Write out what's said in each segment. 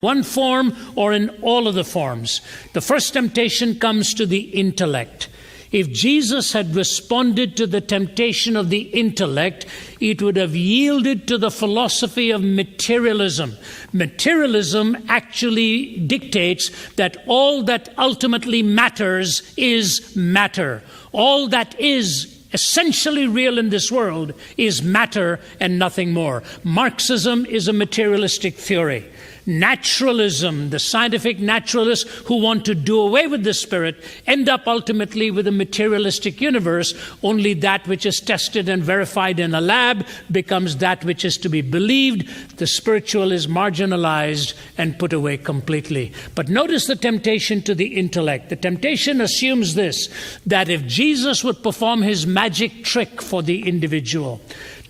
one form or in all of the forms. The first temptation comes to the intellect. If Jesus had responded to the temptation of the intellect, it would have yielded to the philosophy of materialism. Materialism actually dictates that all that ultimately matters is matter. All that is essentially real in this world is matter and nothing more. Marxism is a materialistic theory. Naturalism, the scientific naturalists who want to do away with the spirit, end up ultimately with a materialistic universe. Only that which is tested and verified in a lab becomes that which is to be believed. The spiritual is marginalized and put away completely. But notice the temptation to the intellect. The temptation assumes this, that if Jesus would perform his magic trick for the individual,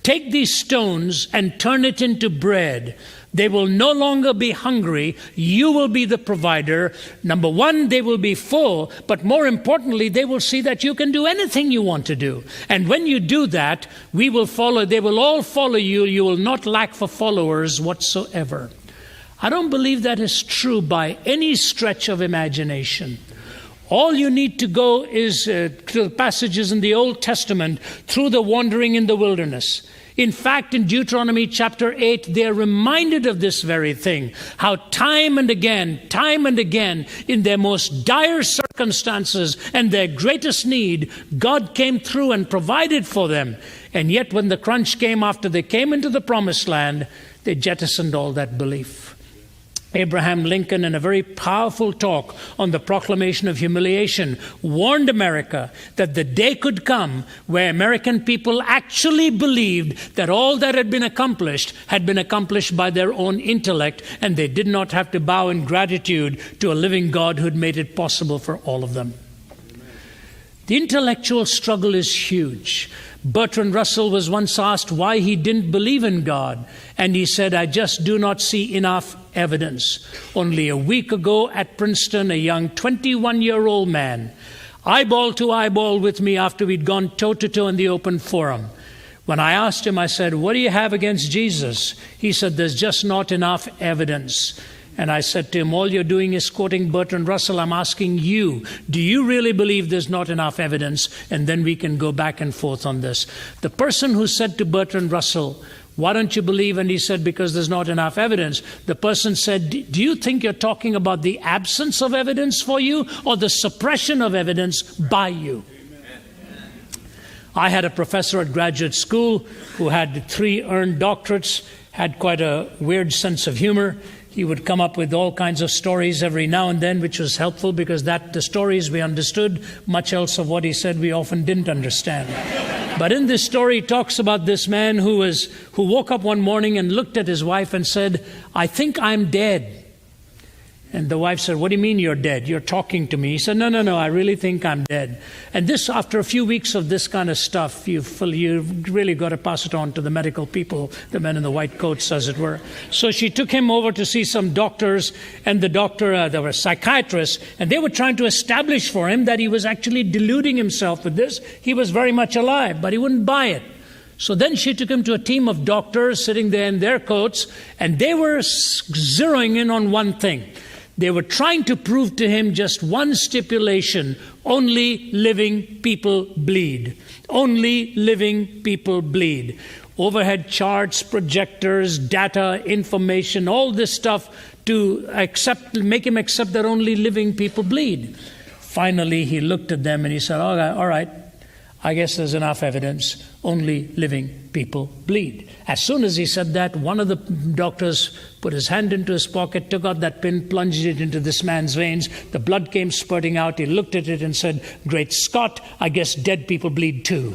take these stones and turn it into bread, they will no longer be hungry. You will be the provider. Number one, they will be full, but more importantly, they will see that you can do anything you want to do. And when you do that, we will follow. They will all follow you. You will not lack for followers whatsoever. I don't believe that is true by any stretch of imagination. All you need to go is to the passages in the Old Testament through the wandering in the wilderness. In fact, in Deuteronomy chapter 8, they are reminded of this very thing, how time and again, in their most dire circumstances and their greatest need, God came through and provided for them. And yet when the crunch came after they came into the promised land, they jettisoned all that belief. Abraham Lincoln, in a very powerful talk on the proclamation of humiliation, warned America that the day could come where American people actually believed that all that had been accomplished by their own intellect, and they did not have to bow in gratitude to a living God who had made it possible for all of them. The intellectual struggle is huge. Bertrand Russell was once asked why he didn't believe in God, and he said, "I just do not see enough evidence." Only a week ago at Princeton, a young 21-year-old man, eyeball to eyeball with me after we'd gone toe-to-toe in the open forum. When I asked him, I said, "What do you have against Jesus?" He said, "There's just not enough evidence." And I said to him, "All you're doing is quoting Bertrand Russell. I'm asking you, do you really believe there's not enough evidence?" And then we can go back and forth on this. The person who said to Bertrand Russell, "Why don't you believe?" And he said, "Because there's not enough evidence." The person said, "Do you think you're talking about the absence of evidence for you or the suppression of evidence by you?" I had a professor at graduate school who had 3 earned doctorates, had quite a weird sense of humor. He would come up with all kinds of stories every now and then, which was helpful because the stories we understood. Much else of what he said we often didn't understand. But in this story, he talks about this man who woke up one morning and looked at his wife and said, "I think I'm dead." And the wife said, "What do you mean you're dead? You're talking to me." He said, No, I really think I'm dead." And this, after a few weeks of this kind of stuff, you've really got to pass it on to the medical people, the men in the white coats, as it were. So she took him over to see some doctors, and there were psychiatrists, and they were trying to establish for him that he was actually deluding himself with this. He was very much alive, but he wouldn't buy it. So then she took him to a team of doctors sitting there in their coats, and they were zeroing in on one thing. They were trying to prove to him just one stipulation: only living people bleed. Only living people bleed. Overhead charts, projectors, data, information, all this stuff to make him accept that only living people bleed. Finally, he looked at them and he said, all right, I guess there's enough evidence. Only living people bleed. As soon as he said that, one of the doctors put his hand into his pocket, took out that pin, plunged it into this man's veins. The blood came spurting out. He looked at it and said, "Great Scott, I guess dead people bleed too."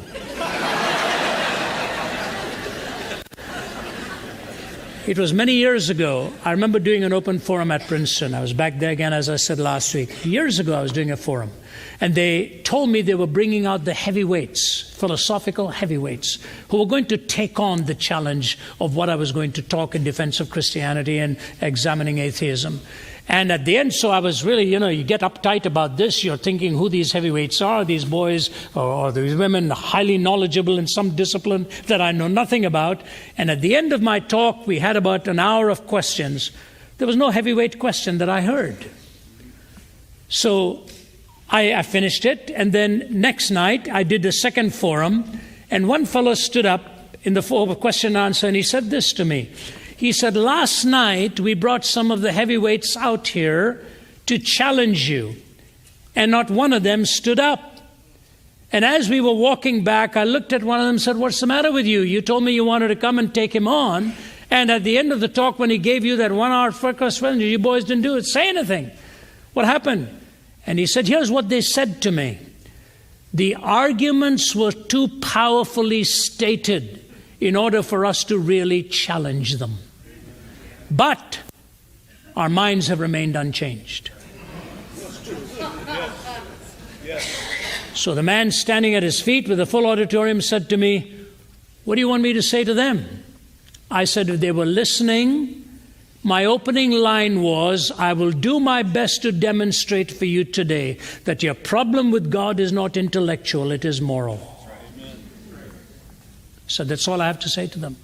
It was many years ago. I remember doing an open forum at Princeton. I was back there again, as I said last week. Years ago, I was doing a forum. And they told me they were bringing out the heavyweights, philosophical heavyweights, who were going to take on the challenge of what I was going to talk in defense of Christianity and examining atheism. And at the end, so I was really, you get uptight about this. You're thinking who these heavyweights are, these boys or these women, highly knowledgeable in some discipline that I know nothing about. And at the end of my talk, we had about an hour of questions. There was no heavyweight question that I heard. So I finished it, and then next night I did a second forum, and one fellow stood up in the question and answer, and he said this to me. He said, last night we brought some of the heavyweights out here to challenge you, and not one of them stood up. And as we were walking back, I looked at one of them and said, what's the matter with you? You told me you wanted to come and take him on, and at the end of the talk, when he gave you that 1 hour first question, you boys didn't do it. Say anything. What happened? And he said, here's what they said to me. The arguments were too powerfully stated in order for us to really challenge them. But our minds have remained unchanged. So the man standing at his feet with a full auditorium said to me, what do you want me to say to them? I said, if they were listening, my opening line was, I will do my best to demonstrate for you today that your problem with God is not intellectual, it is moral. So that's all I have to say to them.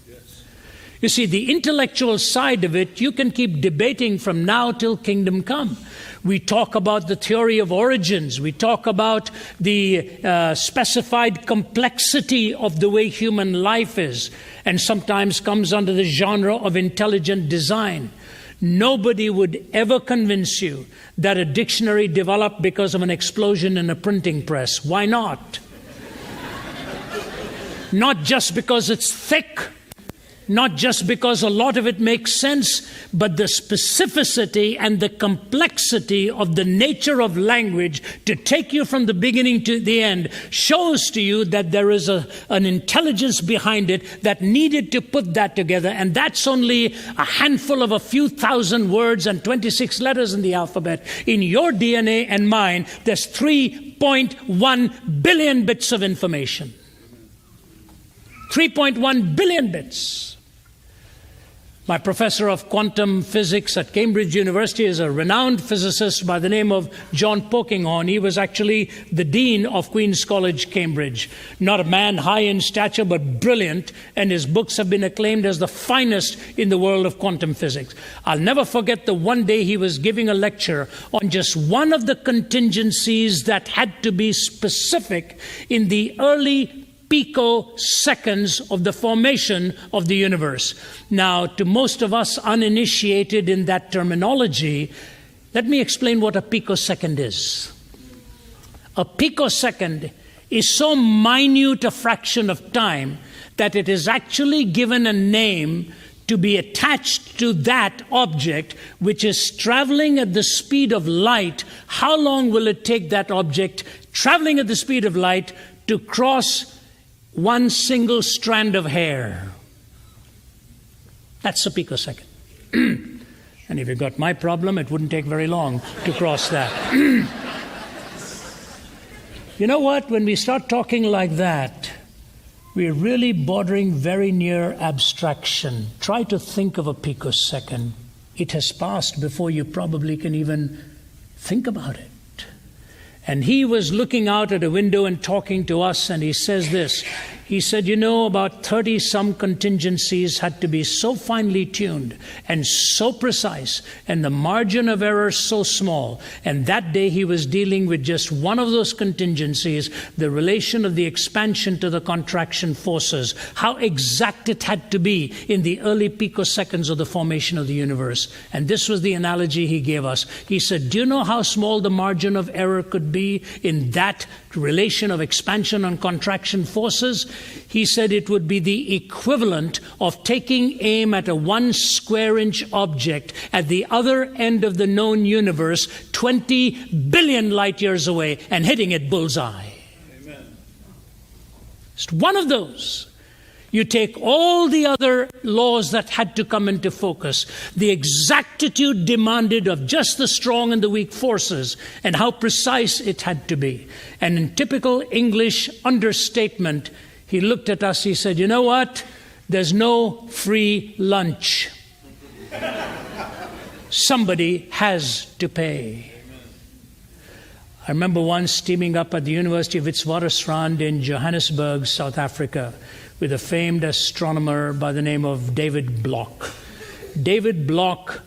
You see, the intellectual side of it, you can keep debating from now till kingdom come. We talk about the theory of origins. We talk about the specified complexity of the way human life is, and sometimes comes under the genre of intelligent design. Nobody would ever convince you that a dictionary developed because of an explosion in a printing press. Why not? Not just because it's thick, not just because a lot of it makes sense, but the specificity and the complexity of the nature of language to take you from the beginning to the end shows to you that there is an intelligence behind it that needed to put that together. And that's only a handful of a few thousand words and 26 letters in the alphabet. In your DNA and mine, there's 3.1 billion bits of information. 3.1 billion bits. My professor of quantum physics at Cambridge University is a renowned physicist by the name of John Polkinghorne. He was actually the dean of Queen's College, Cambridge. Not a man high in stature, but brilliant, and his books have been acclaimed as the finest in the world of quantum physics. I'll never forget the one day he was giving a lecture on just one of the contingencies that had to be specific in the early picoseconds of the formation of the universe. Now, to most of us uninitiated in that terminology, let me explain what a picosecond is. A picosecond is so minute a fraction of time that it is actually given a name to be attached to that object which is traveling at the speed of light. How long will it take that object traveling at the speed of light to cross one single strand of hair? That's a picosecond. And if you got my problem, it wouldn't take very long to cross that. You know what? When we start talking like that, we're really bordering very near abstraction. Try to think of a picosecond. It has passed before you probably can even think about it. And he was looking out at a window and talking to us, and he says this. He said, you know, about 30-some contingencies had to be so finely tuned and so precise, and the margin of error so small. And that day he was dealing with just one of those contingencies, the relation of the expansion to the contraction forces, how exact it had to be in the early picoseconds of the formation of the universe. And this was the analogy he gave us. He said, do you know how small the margin of error could be in that relation of expansion and contraction forces? He said it would be the equivalent of taking aim at a 1 square inch object at the other end of the known universe, 20 billion light years away, and hitting it bullseye. Amen. It's one of those. You take all the other laws that had to come into focus, the exactitude demanded of just the strong and the weak forces, and how precise it had to be. And in typical English understatement, he looked at us, he said, you know what? There's no free lunch. Somebody has to pay. I remember once teaming up at the University of Witwatersrand in Johannesburg, South Africa, with a famed astronomer by the name of David Bloch. David Bloch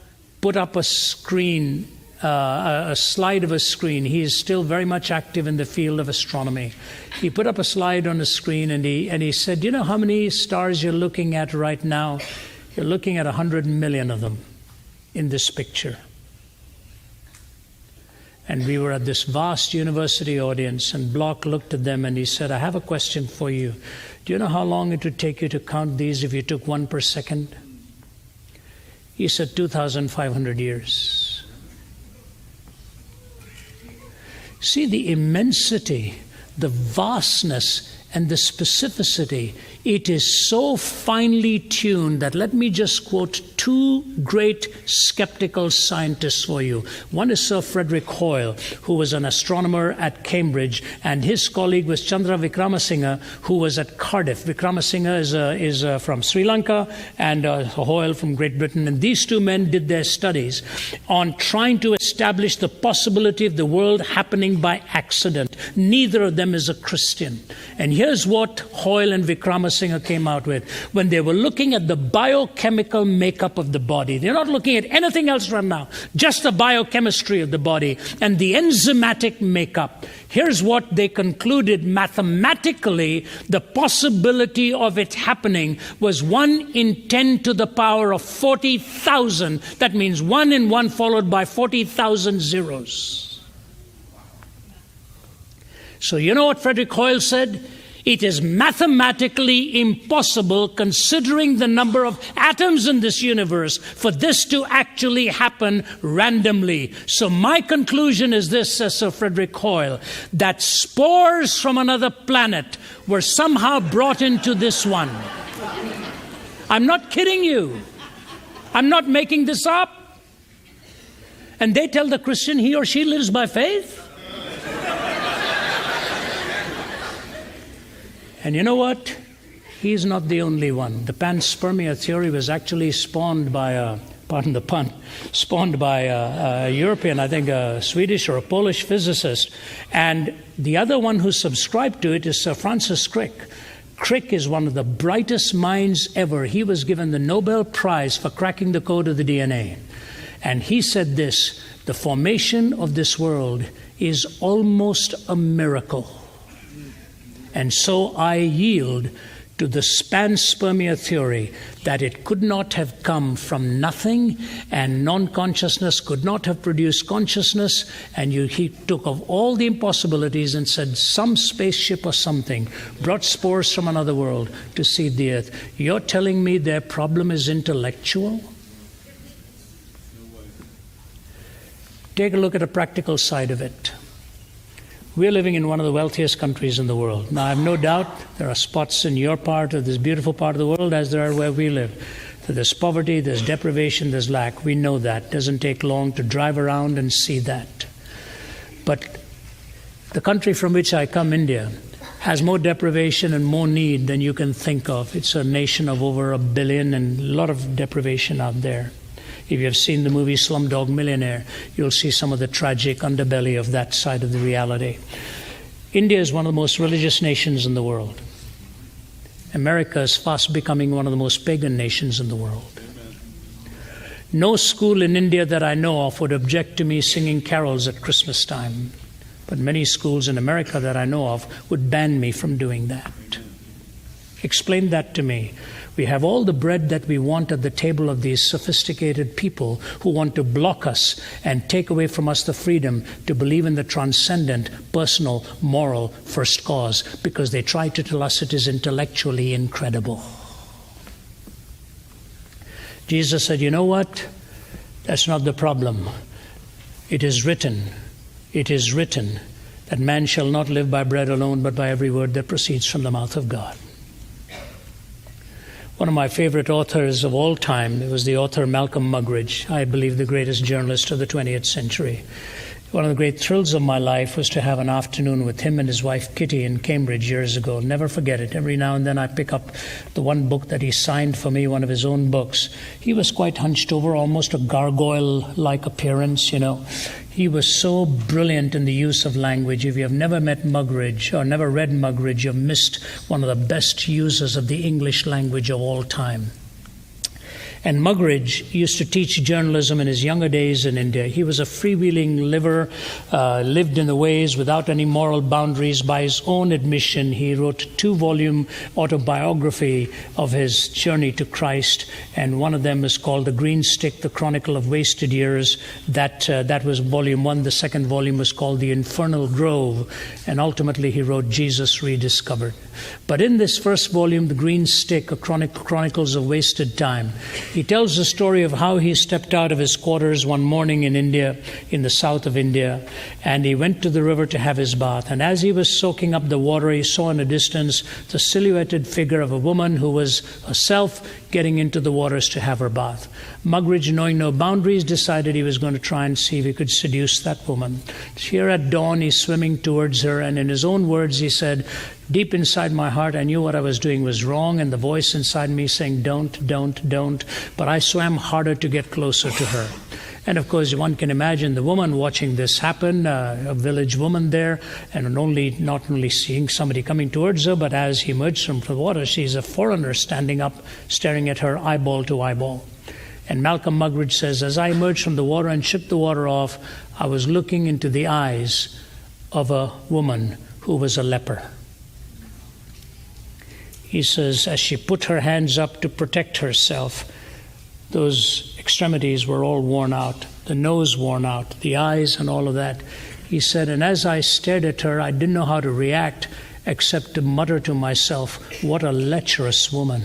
put up a screen, a slide of a screen. He is still very much active in the field of astronomy. He put up a slide on the screen and he said, "You know how many stars you're looking at right now? You're looking at 100 million of them in this picture." And we were at this vast university audience, and Bloch looked at them and he said, "I have a question for you. Do you know how long it would take you to count these if you took one per second?" He said, 2,500 years. See the immensity, the vastness, and the specificity. It is so finely tuned that, let me just quote two great skeptical scientists for you. One is Sir Frederick Hoyle, who was an astronomer at Cambridge, and his colleague was Chandra Wickramasinghe, who was at Cardiff. Wickramasinghe is from Sri Lanka, and Hoyle from Great Britain. And these two men did their studies on trying to establish the possibility of the world happening by accident. Neither of them is a Christian. And here's what Hoyle and Wickramasinghe came out with. When they were looking at the biochemical makeup of the body, they're not looking at anything else right now, just the biochemistry of the body and the enzymatic makeup. Here's what they concluded mathematically: the possibility of it happening was 1 in 10 to the power of 40,000. That means 1 in 1 followed by 40,000 zeros. So you know what Frederick Hoyle said? It is mathematically impossible, considering the number of atoms in this universe, for this to actually happen randomly. So my conclusion is this, says Sir Frederick Hoyle, that spores from another planet were somehow brought into this one. I'm not kidding you. I'm not making this up. And they tell the Christian he or she lives by faith. And you know what? He's not the only one. The panspermia theory was actually spawned by pardon the pun, spawned by a European, I think a Swedish or a Polish physicist. And the other one who subscribed to it is Sir Francis Crick. Crick is one of the brightest minds ever. He was given the Nobel Prize for cracking the code of the DNA. And he said this: the formation of this world is almost a miracle. And so I yield to the panspermia theory that it could not have come from nothing, and non-consciousness could not have produced consciousness. And he took of all the impossibilities and said some spaceship or something brought spores from another world to seed the earth. You're telling me their problem is intellectual? Take a look at a practical side of it. We're living in one of the wealthiest countries in the world. Now, I have no doubt there are spots in your part of this beautiful part of the world as there are where we live. There's poverty, there's deprivation, there's lack. We know that. It doesn't take long to drive around and see that. But the country from which I come, India, has more deprivation and more need than you can think of. It's a nation of over 1 billion and a lot of deprivation out there. If you have seen the movie Slumdog Millionaire, you'll see some of the tragic underbelly of that side of the reality. India is one of the most religious nations in the world. America is fast becoming one of the most pagan nations in the world. No school in India that I know of would object to me singing carols at Christmas time. But many schools in America that I know of would ban me from doing that. Explain that to me. We have all the bread that we want at the table of these sophisticated people who want to block us and take away from us the freedom to believe in the transcendent, personal, moral first cause, because they try to tell us it is intellectually incredible. Jesus said, you know what? That's not the problem. It is written that man shall not live by bread alone, but by every word that proceeds from the mouth of God. One of my favorite authors of all time, it was the author Malcolm Muggeridge, I believe the greatest journalist of the 20th century. One of the great thrills of my life was to have an afternoon with him and his wife Kitty in Cambridge years ago. Never forget it. Every now and then I pick up the one book that he signed for me, one of his own books. He was quite hunched over, almost a gargoyle-like appearance, you know. He was so brilliant in the use of language. If you have never met Muggeridge or never read Muggeridge, you've missed one of the best users of the English language of all time. And Muggeridge used to teach journalism in his younger days in India. He was a freewheeling liver, lived in the ways without any moral boundaries. By his own admission, he wrote a 2-volume autobiography of his journey to Christ, and one of them is called The Green Stick, The Chronicle of Wasted Years. That was volume 1. The second volume was called The Infernal Grove, and ultimately he wrote Jesus Rediscovered. But in this first volume, The Green Stick, A Chronicles of Wasted Time, he tells the story of how he stepped out of his quarters one morning in India, in the south of India, and he went to the river to have his bath. And as he was soaking up the water, he saw in the distance the silhouetted figure of a woman who was herself getting into the waters to have her bath. Muggeridge, knowing no boundaries, decided he was going to try and see if he could seduce that woman. Here at dawn, he's swimming towards her, and in his own words, he said, "Deep inside my heart, I knew what I was doing was wrong, and the voice inside me saying, don't, don't, don't. But I swam harder to get closer to her." And of course, one can imagine the woman watching this happen, a village woman there, and not only seeing somebody coming towards her, but as he emerged from the water, she's a foreigner standing up, staring at her eyeball to eyeball. And Malcolm Muggeridge says, "As I emerged from the water and shook the water off, I was looking into the eyes of a woman who was a leper." He says, as she put her hands up to protect herself, those extremities were all worn out, the nose worn out, the eyes and all of that. He said, and as I stared at her, I didn't know how to react except to mutter to myself, "What a lecherous woman."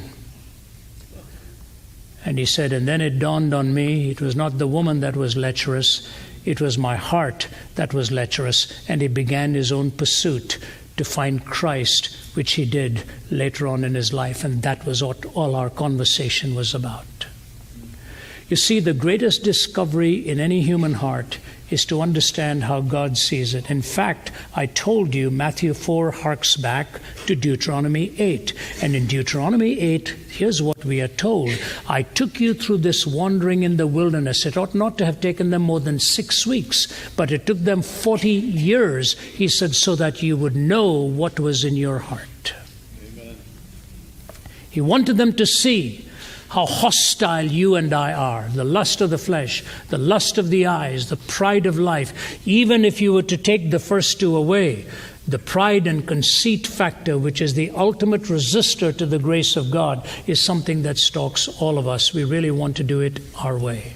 And he said, and then it dawned on me, it was not the woman that was lecherous, it was my heart that was lecherous. And he began his own pursuit to find Christ, which he did later on in his life. And that was what all our conversation was about. You see, the greatest discovery in any human heart is to understand how God sees it. In fact, I told you Matthew 4 harks back to Deuteronomy 8. And in Deuteronomy 8, here's what we are told. "I took you through this wandering in the wilderness." It ought not to have taken them more than 6 weeks, but it took them 40 years, he said, so that you would know what was in your heart. Amen. He wanted them to see how hostile you and I are. The lust of the flesh, the lust of the eyes, the pride of life. Even if you were to take the first two away, the pride and conceit factor, which is the ultimate resistor to the grace of God, is something that stalks all of us. We really want to do it our way.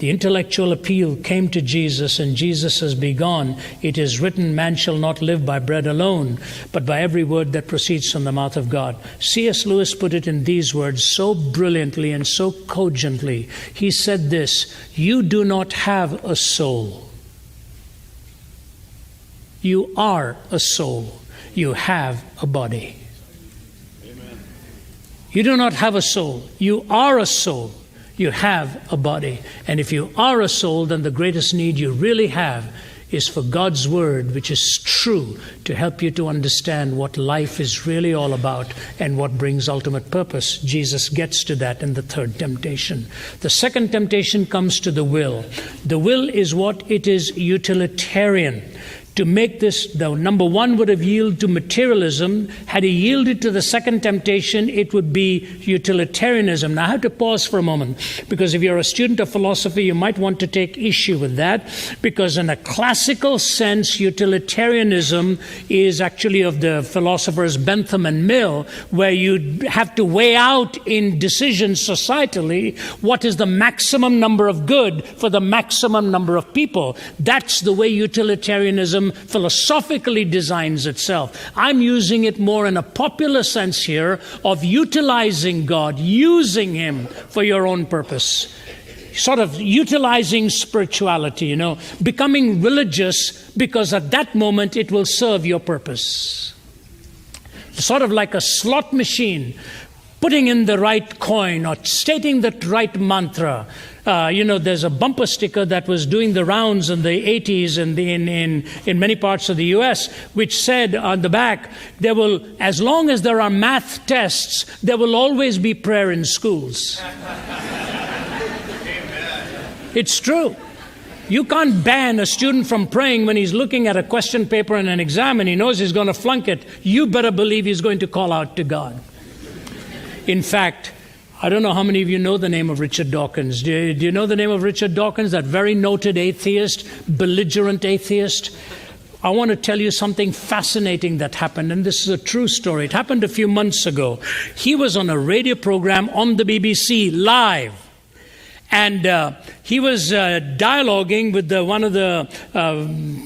The intellectual appeal came to Jesus, and Jesus has begun. "It is written, man shall not live by bread alone, but by every word that proceeds from the mouth of God." C.S. Lewis put it in these words so brilliantly and so cogently. He said this, "You do not have a soul. You are a soul. You have a body." Amen. You do not have a soul. You are a soul. You have a body. And if you are a soul, then the greatest need you really have is for God's word, which is true, to help you to understand what life is really all about and what brings ultimate purpose. Jesus gets to that in the third temptation. The second temptation comes to the will. The will is what? It is utilitarian. To make this, the number one would have yielded to materialism. Had he yielded to the second temptation, it would be utilitarianism. Now, I have to pause for a moment, because if you're a student of philosophy, you might want to take issue with that, because in a classical sense, utilitarianism is actually of the philosophers Bentham and Mill, where you have to weigh out in decisions societally what is the maximum number of good for the maximum number of people. That's the way utilitarianism philosophically designs itself. I'm using it more in a popular sense here of utilizing God, using him for your own purpose. Sort of utilizing spirituality, becoming religious because at that moment it will serve your purpose. Sort of like a slot machine, putting in the right coin or stating the right mantra. There's a bumper sticker that was doing the rounds in the 80s and in many parts of the U.S., which said on the back, as long as there are math tests, there will always be prayer in schools. It's true. You can't ban a student from praying when he's looking at a question paper in an exam and he knows he's going to flunk it. You better believe he's going to call out to God. In fact, I don't know how many of you know the name of Richard Dawkins. Do you know the name of Richard Dawkins, that very noted atheist, belligerent atheist? I want to tell you something fascinating that happened, and this is a true story. It happened a few months ago. He was on a radio program on the BBC live, and he was dialoguing with one of the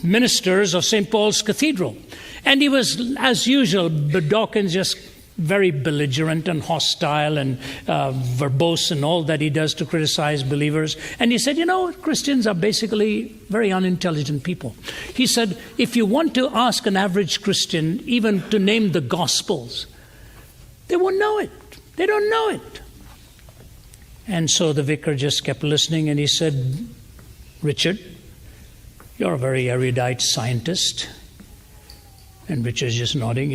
ministers of St. Paul's Cathedral. And he was, as usual, Dawkins just very belligerent and hostile and verbose and all that he does to criticize believers. And he said, Christians are basically very unintelligent people. He said, if you want to ask an average Christian even to name the Gospels, they won't know it. They don't know it. And so the vicar just kept listening, and he said, Richard, you're a very erudite scientist. And Richard's just nodding,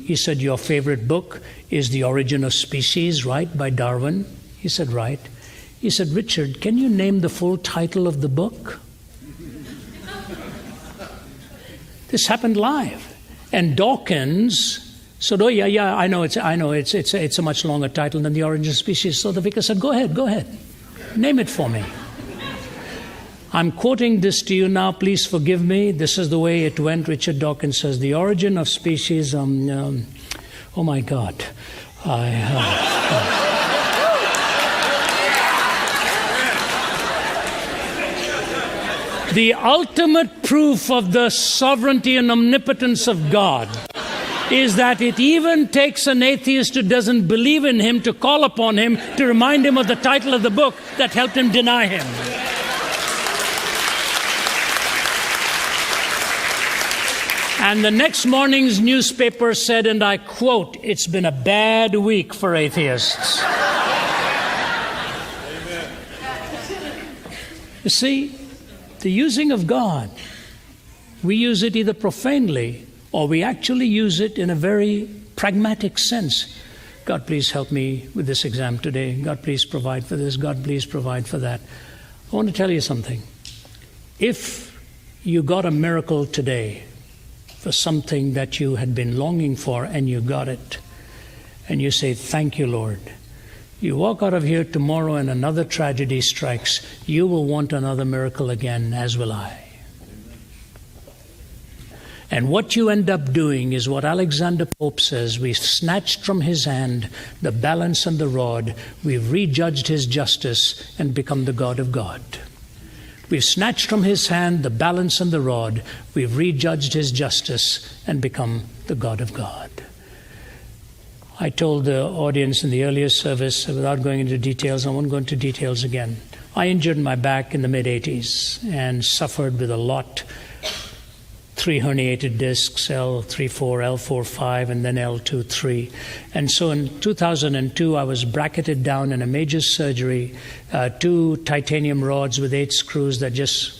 He said, your favorite book is The Origin of Species, right, by Darwin? He said, right. He said, Richard, can you name the full title of the book? This happened live. And Dawkins said, oh, yeah, I know it's a much longer title than The Origin of Species. So the vicar said, go ahead. Name it for me. I'm quoting this to you now, please forgive me. This is the way it went. Richard Dawkins says, The Origin of Species, oh my God. The ultimate proof of the sovereignty and omnipotence of God is that it even takes an atheist who doesn't believe in him to call upon him to remind him of the title of the book that helped him deny him. And the next morning's newspaper said, and I quote, it's been a bad week for atheists. Amen. You see, the using of God, we use it either profanely or we actually use it in a very pragmatic sense. God, please help me with this exam today. God, please provide for this. God, please provide for that. I want to tell you something. If you got a miracle today, for something that you had been longing for and you got it, and you say, thank you, Lord. You walk out of here tomorrow and another tragedy strikes, you will want another miracle again, as will I. And what you end up doing is what Alexander Pope says, we've snatched from his hand the balance and the rod, we've rejudged his justice and become the God of God. We've snatched from his hand the balance and the rod. We've rejudged his justice and become the God of God. I told the audience in the earlier service, without going into details, I won't go into details again. I injured my back in the mid-'80s and suffered with a lot. 3 herniated discs, L3-4, L4-5, and then L2-3. And so in 2002, I was bracketed down in a major surgery, 2 titanium rods with 8 screws that just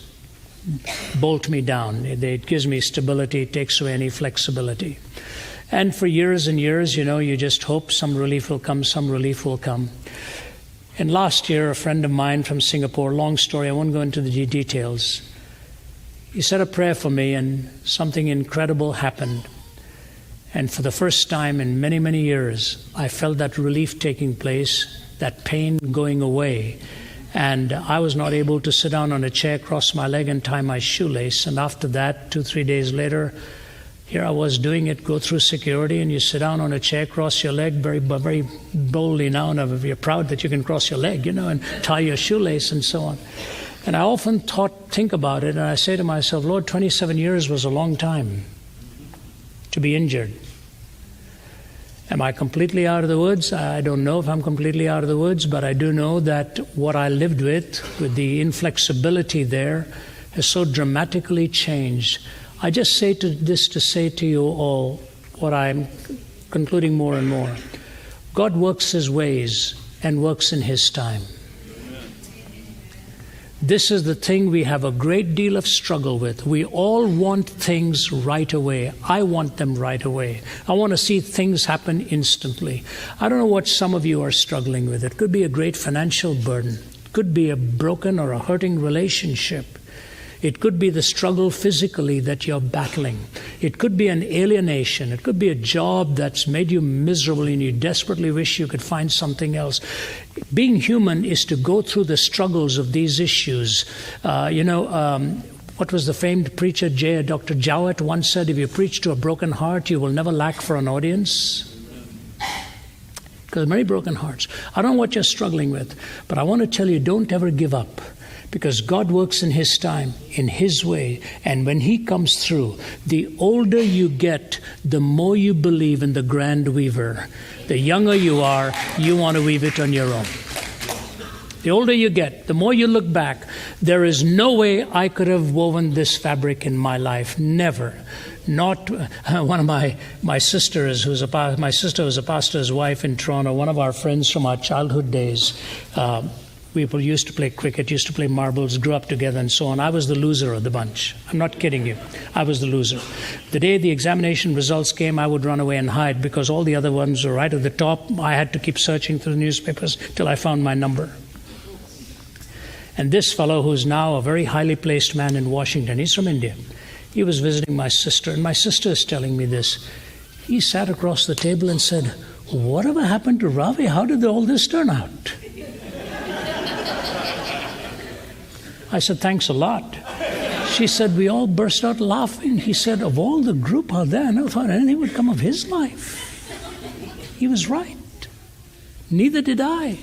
bolt me down. It gives me stability, it takes away any flexibility. And for years and years, you just hope some relief will come, some relief will come. And last year, a friend of mine from Singapore, long story, I won't go into the details, he said a prayer for me, and something incredible happened. And for the first time in many, many years, I felt that relief taking place, that pain going away. And I was not able to sit down on a chair, cross my leg, and tie my shoelace. And after that, 2-3 days later, here I was doing it, go through security, and you sit down on a chair, cross your leg very, very boldly now, and you're proud that you can cross your leg, and tie your shoelace and so on. And I often think about it, and I say to myself, Lord, 27 years was a long time to be injured. Am I completely out of the woods? I don't know if I'm completely out of the woods, but I do know that what I lived with the inflexibility there, has so dramatically changed. I just say this to say to you all what I'm concluding more and more. God works his ways and works in his time. This is the thing we have a great deal of struggle with. We all want things right away. I want them right away. I want to see things happen instantly. I don't know what some of you are struggling with. It could be a great financial burden. It could be a broken or a hurting relationship. It could be the struggle physically that you're battling. It could be an alienation. It could be a job that's made you miserable and you desperately wish you could find something else. Being human is to go through the struggles of these issues. What was the famed preacher Dr. Jowett once said, if you preach to a broken heart, you will never lack for an audience. Because many broken hearts. I don't know what you're struggling with, but I want to tell you, don't ever give up. Because God works in His time, in His way. And when He comes through, the older you get, the more you believe in the grand weaver. The younger you are, you want to weave it on your own. The older you get, the more you look back, there is no way I could have woven this fabric in my life. Never. Not one of my sisters, my sister was a pastor's wife in Toronto, one of our friends from our childhood days. People used to play cricket, used to play marbles, grew up together and so on. I was the loser of the bunch. I'm not kidding you. I was the loser. The day the examination results came, I would run away and hide because all the other ones were right at the top. I had to keep searching through the newspapers till I found my number. And this fellow, who's now a very highly placed man in Washington, he's from India. He was visiting my sister, and my sister is telling me this. He sat across the table and said, "Whatever happened to Ravi? How did all this turn out?" I said, "Thanks a lot." She said, "We all burst out laughing." He said, "Of all the group out there, I never thought anything would come of his life." He was right. Neither did I.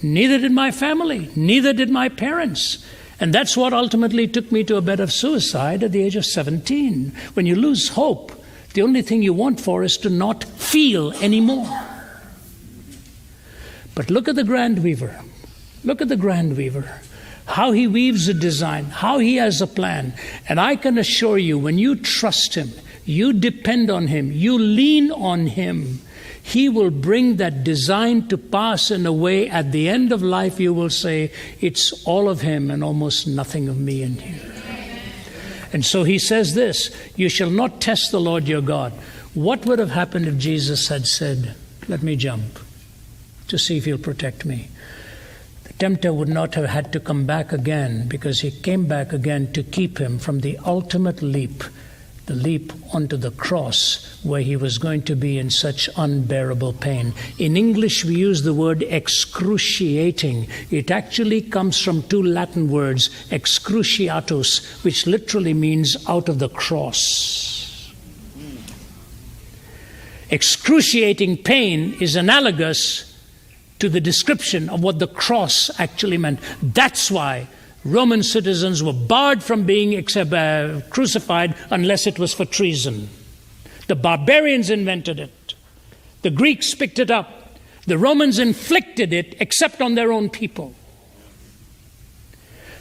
Neither did my family. Neither did my parents. And that's what ultimately took me to a bed of suicide at the age of 17. When you lose hope, the only thing you want for is to not feel anymore. But look at the grand weaver. Look at the grand weaver. How he weaves a design, how he has a plan. And I can assure you, when you trust him, you depend on him, you lean on him, he will bring that design to pass in a way at the end of life you will say, it's all of him and almost nothing of me in here. And so he says this, you shall not test the Lord your God. What would have happened if Jesus had said, let me jump to see if he'll protect me? The tempter would not have had to come back again, because he came back again to keep him from the ultimate leap, the leap onto the cross, where he was going to be in such unbearable pain. In English, we use the word excruciating. It actually comes from two Latin words, excruciatus, which literally means out of the cross. Excruciating pain is analogous to the description of what the cross actually meant. That's why Roman citizens were barred from being crucified unless it was for treason. The barbarians invented it. The Greeks picked it up. The Romans inflicted it except on their own people.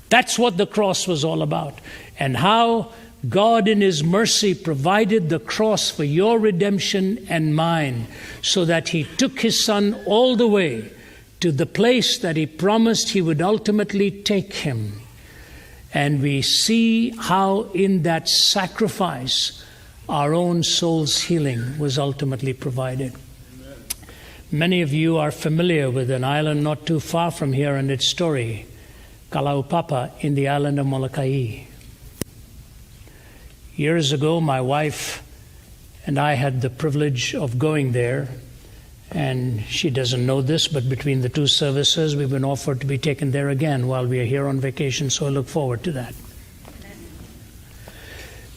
That's what the cross was all about. And how God in his mercy provided the cross for your redemption and mine, so that he took his son all the way to the place that he promised he would ultimately take him. And we see how in that sacrifice our own soul's healing was ultimately provided. Amen. Many of you are familiar with an island not too far from here and its story, Kalaupapa in the island of Molokai. Years ago, my wife and I had the privilege of going there. And she doesn't know this, but between the two services, we've been offered to be taken there again while we are here on vacation, so I look forward to that.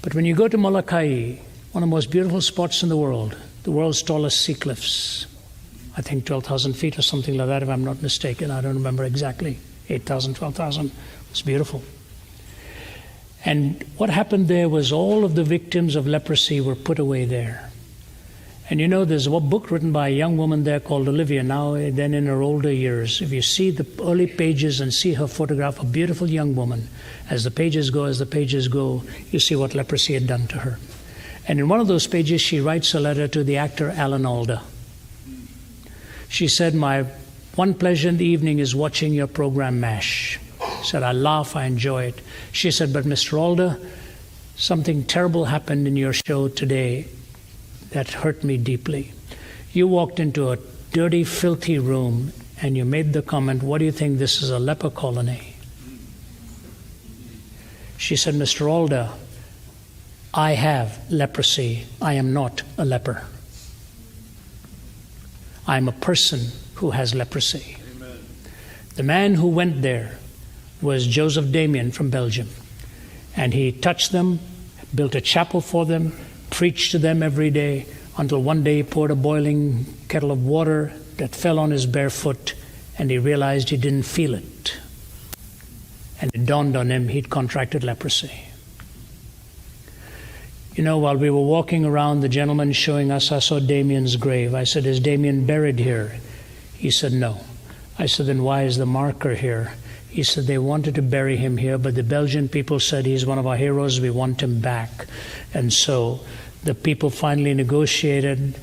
But when you go to Molokai, one of the most beautiful spots in the world's tallest sea cliffs, I think 12,000 feet or something like that, if I'm not mistaken. I don't remember exactly. 8,000, 12,000. It's beautiful. And what happened there was all of the victims of leprosy were put away there. And you know, there's a book written by a young woman there called Olivia, now then in her older years. If you see the early pages and see her photograph, a beautiful young woman, as the pages go, you see what leprosy had done to her. And in one of those pages, she writes a letter to the actor Alan Alda. She said, my one pleasure in the evening is watching your program MASH. She said, I laugh, I enjoy it. She said, but Mr. Alda, something terrible happened in your show today that hurt me deeply. You walked into a dirty, filthy room and you made the comment, what do you think, this is a leper colony? She said, Mr. Alder, I have leprosy. I am not a leper. I am a person who has leprosy. Amen. The man who went there was Joseph Damien from Belgium. And he touched them, built a chapel for them, preached to them every day, until one day he poured a boiling kettle of water that fell on his bare foot, and he realized he didn't feel it. And it dawned on him he'd contracted leprosy. You know, while we were walking around, the gentleman showing us, I saw Damien's grave. I said, is Damien buried here? He said, no. I said, then why is the marker here? He said, they wanted to bury him here, but the Belgian people said he's one of our heroes, we want him back. And so the people finally negotiated.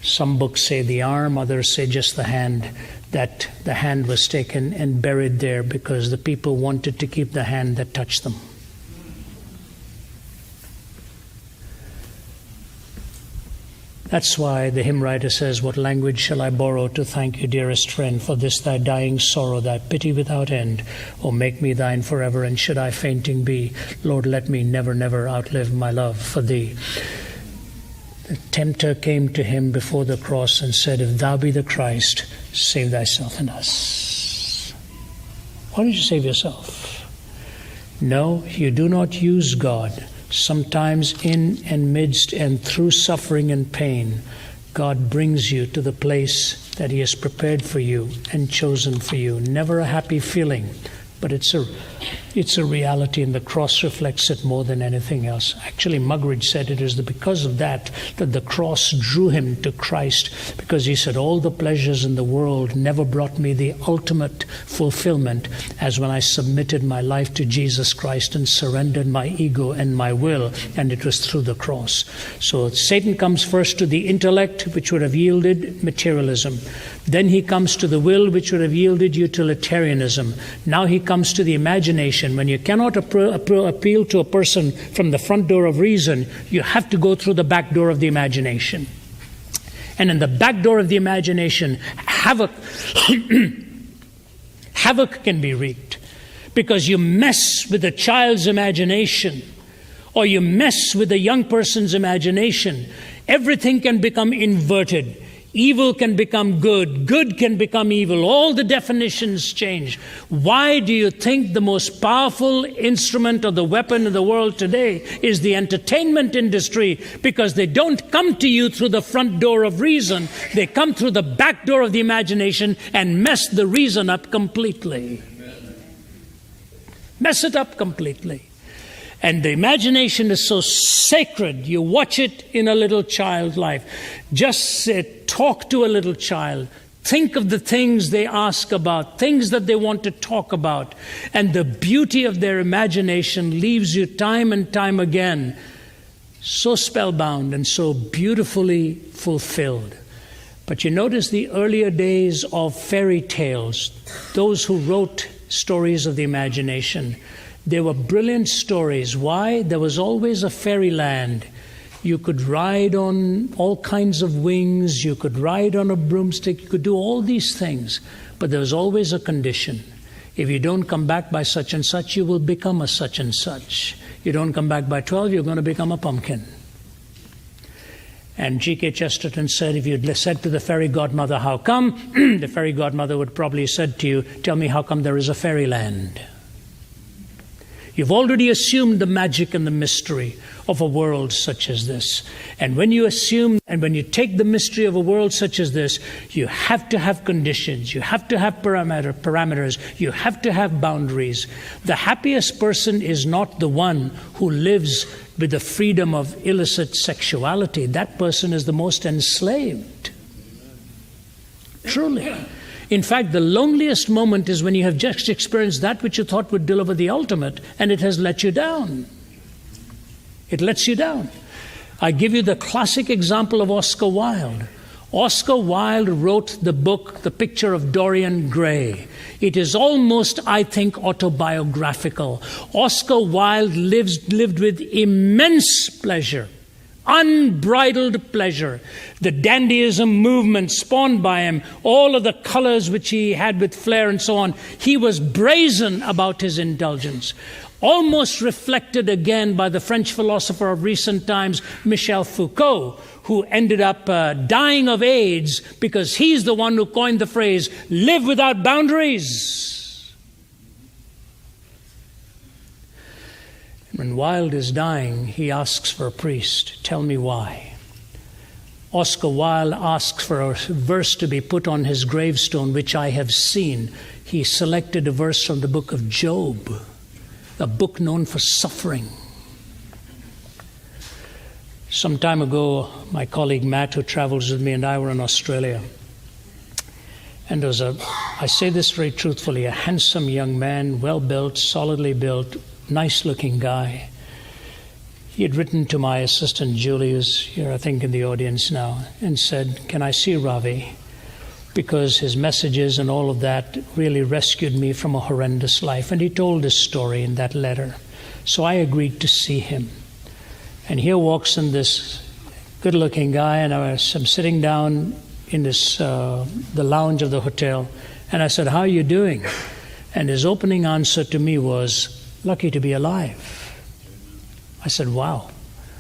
Some books say the arm, others say just the hand, that the hand was taken and buried there because the people wanted to keep the hand that touched them. That's why the hymn writer says, what language shall I borrow to thank you, dearest friend, for this thy dying sorrow, thy pity without end? O make me thine forever, and should I fainting be, Lord, let me never, never outlive my love for thee. The tempter came to him before the cross and said, if thou be the Christ, save thyself and us. Why don't you save yourself? No, you do not use God. Sometimes in and midst and through suffering and pain, God brings you to the place that He has prepared for you and chosen for you. Never a happy feeling, but it's a reality, and the cross reflects it more than anything else. Actually, Muggeridge said it is because of that the cross drew him to Christ, because he said, all the pleasures in the world never brought me the ultimate fulfillment as when I submitted my life to Jesus Christ and surrendered my ego and my will, and it was through the cross. So Satan comes first to the intellect, which would have yielded materialism. Then he comes to the will, which would have yielded utilitarianism. Now he comes to the imagination. When you cannot appeal to a person from the front door of reason, you have to go through the back door of the imagination. And in the back door of the imagination, havoc can be wreaked. Because you mess with a child's imagination, or you mess with a young person's imagination, everything can become inverted. Evil can become good. Good can become evil. All the definitions change. Why do you think the most powerful instrument or the weapon in the world today is the entertainment industry? Because they don't come to you through the front door of reason. They come through the back door of the imagination and mess the reason up completely. Mess it up completely. And the imagination is so sacred. You watch it in a little child's life. Just talk to a little child. Think of the things they ask about, things that they want to talk about. And the beauty of their imagination leaves you time and time again so spellbound and so beautifully fulfilled. But you notice the earlier days of fairy tales, those who wrote stories of the imagination, they were brilliant stories. Why? There was always a fairyland. You could ride on all kinds of wings. You could ride on a broomstick. You could do all these things. But there was always a condition. If you don't come back by such and such, you will become a such and such. You don't come back by 12, you're going to become a pumpkin. And G.K. Chesterton said, if you'd said to the fairy godmother, how come? The fairy godmother would probably have said to you, tell me how come there is a fairyland. You've already assumed the magic and the mystery of a world such as this. And when you assume and when you take the mystery of a world such as this, you have to have conditions. You have to have parameters. You have to have boundaries. The happiest person is not the one who lives with the freedom of illicit sexuality. That person is the most enslaved. Truly. In fact, the loneliest moment is when you have just experienced that which you thought would deliver the ultimate, and it has let you down. It lets you down. I give you the classic example of Oscar Wilde. Oscar Wilde wrote the book, The Picture of Dorian Gray. It is almost, I think, autobiographical. Oscar Wilde lived with immense pleasure. Unbridled pleasure. The dandyism movement spawned by him, all of the colors which he had with flair and so on. He was brazen about his indulgence. almost reflected again by the French philosopher of recent times, Michel Foucault, who ended up dying of AIDS because he's the one who coined the phrase, live without boundaries. When Wilde is dying, he asks for a priest. Tell me why. Oscar Wilde asks for a verse to be put on his gravestone, which I have seen. He selected a verse from the book of Job, a book known for suffering. Some time ago, my colleague Matt, who travels with me, and I were in Australia. And there was I say this very truthfully, a handsome young man, well-built, solidly built, nice-looking guy. He had written to my assistant, Julie, who's here, I think, in the audience now, and said, can I see Ravi? Because his messages and all of that really rescued me from a horrendous life. And he told his story in that letter. So I agreed to see him. And here walks in this good-looking guy, and I'm sitting down in this the lounge of the hotel, and I said, how are you doing? And his opening answer to me was, lucky to be alive. I said, wow.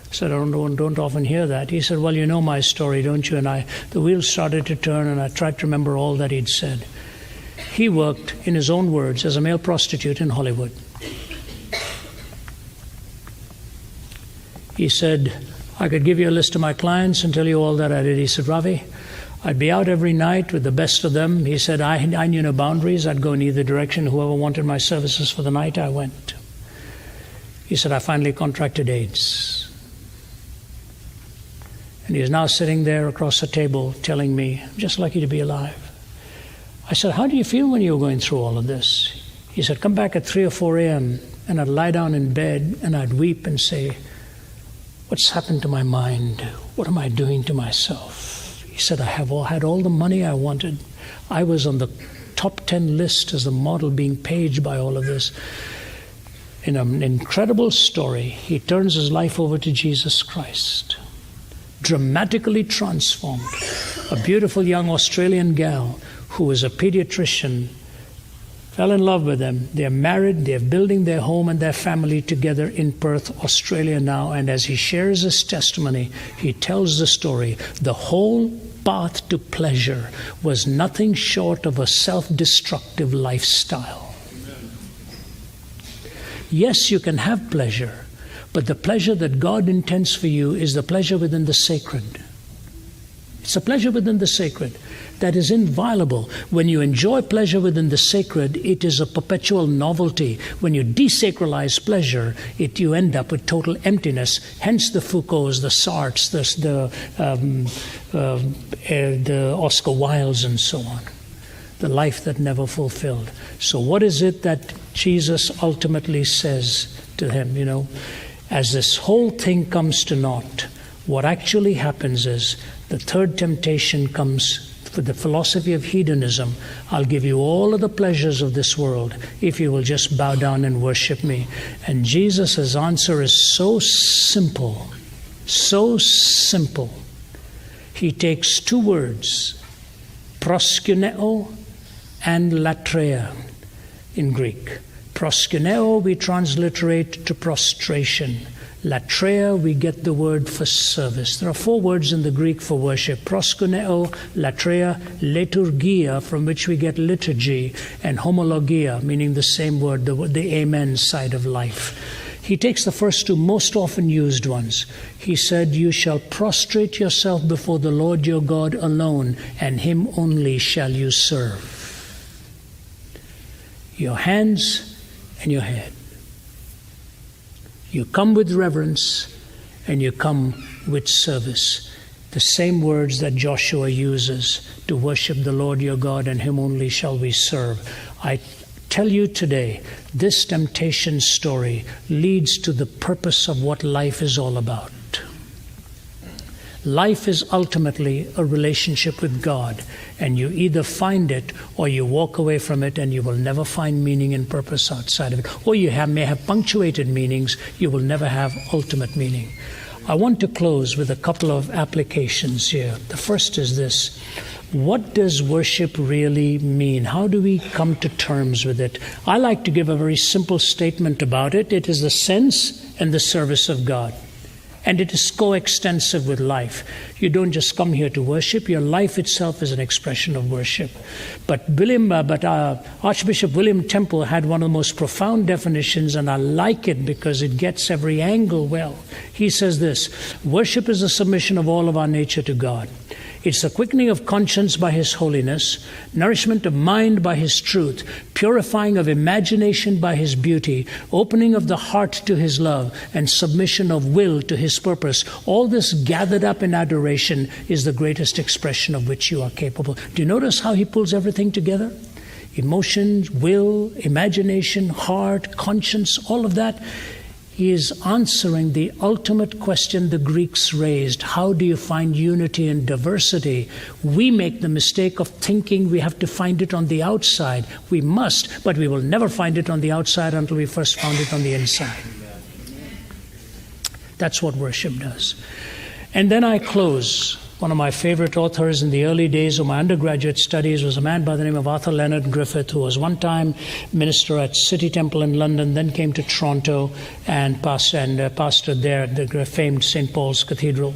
I said, I don't often hear that. He said, well, you know my story, don't you? And the wheels started to turn, and I tried to remember all that he'd said. He worked, in his own words, as a male prostitute in Hollywood. He said, I could give you a list of my clients and tell you all that I did. He said, Ravi, I'd be out every night with the best of them. He said, I knew no boundaries. I'd go in either direction. Whoever wanted my services for the night, I went. He said, I finally contracted AIDS. And he is now sitting there across the table telling me, I'm just lucky to be alive. I said, how do you feel when you were going through all of this? He said, come back at 3 or 4 a.m. and I'd lie down in bed and I'd weep and say, what's happened to my mind? What am I doing to myself? He said, I have had all the money I wanted. I was on the top 10 list as a model being paged by all of this. In an incredible story, he turns his life over to Jesus Christ. Dramatically transformed. A beautiful young Australian gal who was a pediatrician fell in love with him. They're married, they're building their home and their family together in Perth, Australia now. And as he shares his testimony, he tells the story. The whole path to pleasure was nothing short of a self-destructive lifestyle. Amen. Yes, you can have pleasure, but the pleasure that God intends for you is the pleasure within the sacred. It's a pleasure within the sacred that is inviolable. When you enjoy pleasure within the sacred, it is a perpetual novelty. When you desacralize pleasure, you end up with total emptiness. Hence the Foucaults, the Sartres, the Oscar Wildes, and so on. The life that never fulfilled. So what is it that Jesus ultimately says to him? You know, as this whole thing comes to naught, what actually happens is the third temptation comes for the philosophy of hedonism. I'll give you all of the pleasures of this world if you will just bow down and worship me. And Jesus' answer is so simple, so simple. He takes 2 words, proskuneo and latreia in Greek. Proskuneo we transliterate to prostration. Latreia, we get the word for service. There are 4 words in the Greek for worship. Proskuneo, latreia, liturgia, from which we get liturgy, and homologia, meaning the same word, the amen side of life. He takes the first 2 most often used ones. He said, you shall prostrate yourself before the Lord your God alone, and him only shall you serve. Your hands and your head. You come with reverence and you come with service. The same words that Joshua uses to worship the Lord your God, and him only shall we serve. I tell you today, this temptation story leads to the purpose of what life is all about. Life is ultimately a relationship with God, and you either find it or you walk away from it, and you will never find meaning and purpose outside of it. Or you may have punctuated meanings, you will never have ultimate meaning. I want to close with a couple of applications here. The first is this. What does worship really mean? How do we come to terms with it? I like to give a very simple statement about it. It is the sense and the service of God. And it is coextensive with life. You don't just come here to worship. Your life itself is an expression of worship. But Archbishop William Temple had one of the most profound definitions, and I like it because it gets every angle well. He says this: worship is a submission of all of our nature to God. It's the quickening of conscience by His holiness, nourishment of mind by His truth, purifying of imagination by His beauty, opening of the heart to His love, and submission of will to His purpose. All this gathered up in adoration is the greatest expression of which you are capable. Do you notice how he pulls everything together? Emotions, will, imagination, heart, conscience, all of that. He is answering the ultimate question the Greeks raised. How do you find unity in diversity? We make the mistake of thinking we have to find it on the outside. We must, but we will never find it on the outside until we first found it on the inside. That's what worship does. And then I close. One of my favorite authors in the early days of my undergraduate studies was a man by the name of Arthur Leonard Griffith, who was one time minister at City Temple in London, then came to Toronto and pastored there at the famed St. Paul's Cathedral.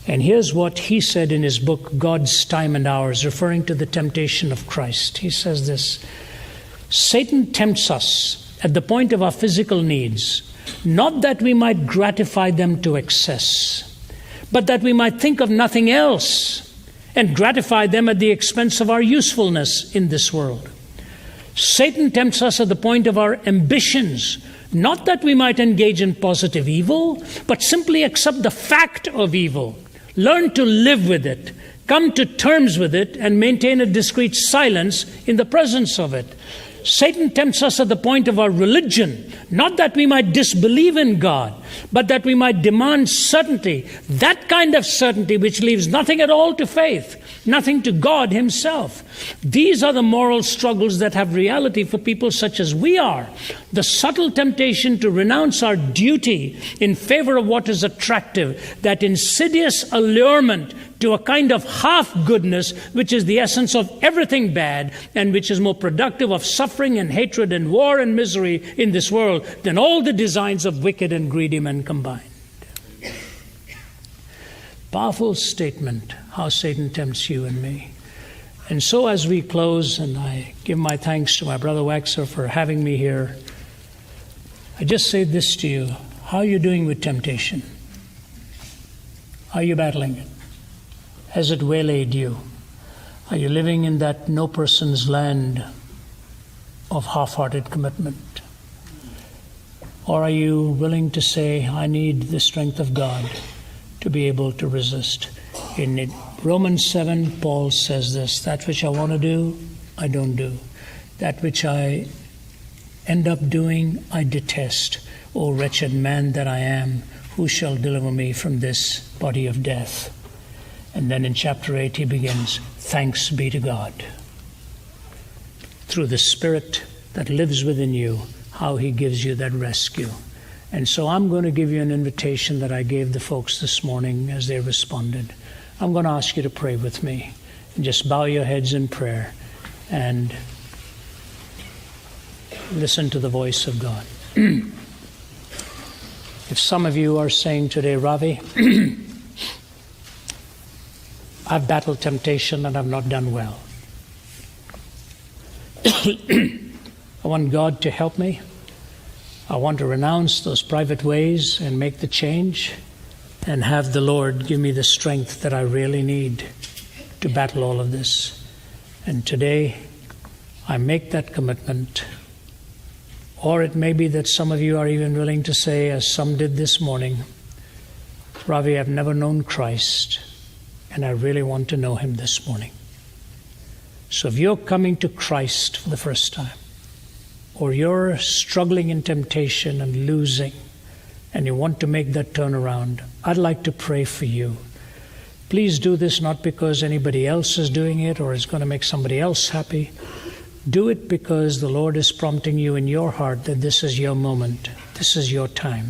And here's what he said in his book, God's Time and Hours, referring to the temptation of Christ. He says this: Satan tempts us at the point of our physical needs, not that we might gratify them to excess, but that we might think of nothing else and gratify them at the expense of our usefulness in this world. Satan tempts us at the point of our ambitions, not that we might engage in positive evil, but simply accept the fact of evil, learn to live with it, come to terms with it, and maintain a discreet silence in the presence of it. Satan tempts us at the point of our religion, not that we might disbelieve in God, but that we might demand certainty, that kind of certainty which leaves nothing at all to faith, nothing to God Himself. These are the moral struggles that have reality for people such as we are. The subtle temptation to renounce our duty in favor of what is attractive, that insidious allurement to a kind of half-goodness which is the essence of everything bad and which is more productive of suffering and hatred and war and misery in this world than all the designs of wicked and greedy men combined. Powerful statement, how Satan tempts you and me. And so as we close, and I give my thanks to my brother Waxer for having me here, I just say this to you: how are you doing with temptation? Are you battling it? Has it waylaid you? Are you living in that no person's land of half-hearted commitment? Or are you willing to say, I need the strength of God to be able to resist? In Romans 7, Paul says this: that which I want to do, I don't do. That which I end up doing, I detest. O wretched man that I am, who shall deliver me from this body of death? And then in chapter 8 he begins, thanks be to God, through the Spirit that lives within you, how He gives you that rescue. And so I'm going to give you an invitation that I gave the folks this morning as they responded. I'm going to ask you to pray with me. And just bow your heads in prayer and listen to the voice of God. If some of you are saying today, Ravi, I've battled temptation and I've not done well. I want God to help me. I want to renounce those private ways and make the change and have the Lord give me the strength that I really need to battle all of this. And today, I make that commitment. Or it may be that some of you are even willing to say, as some did this morning, Ravi, I've never known Christ, and I really want to know Him this morning. So if you're coming to Christ for the first time, or you're struggling in temptation and losing, and you want to make that turnaround, I'd like to pray for you. Please do this not because anybody else is doing it or it's going to make somebody else happy. Do it because the Lord is prompting you in your heart that this is your moment, this is your time.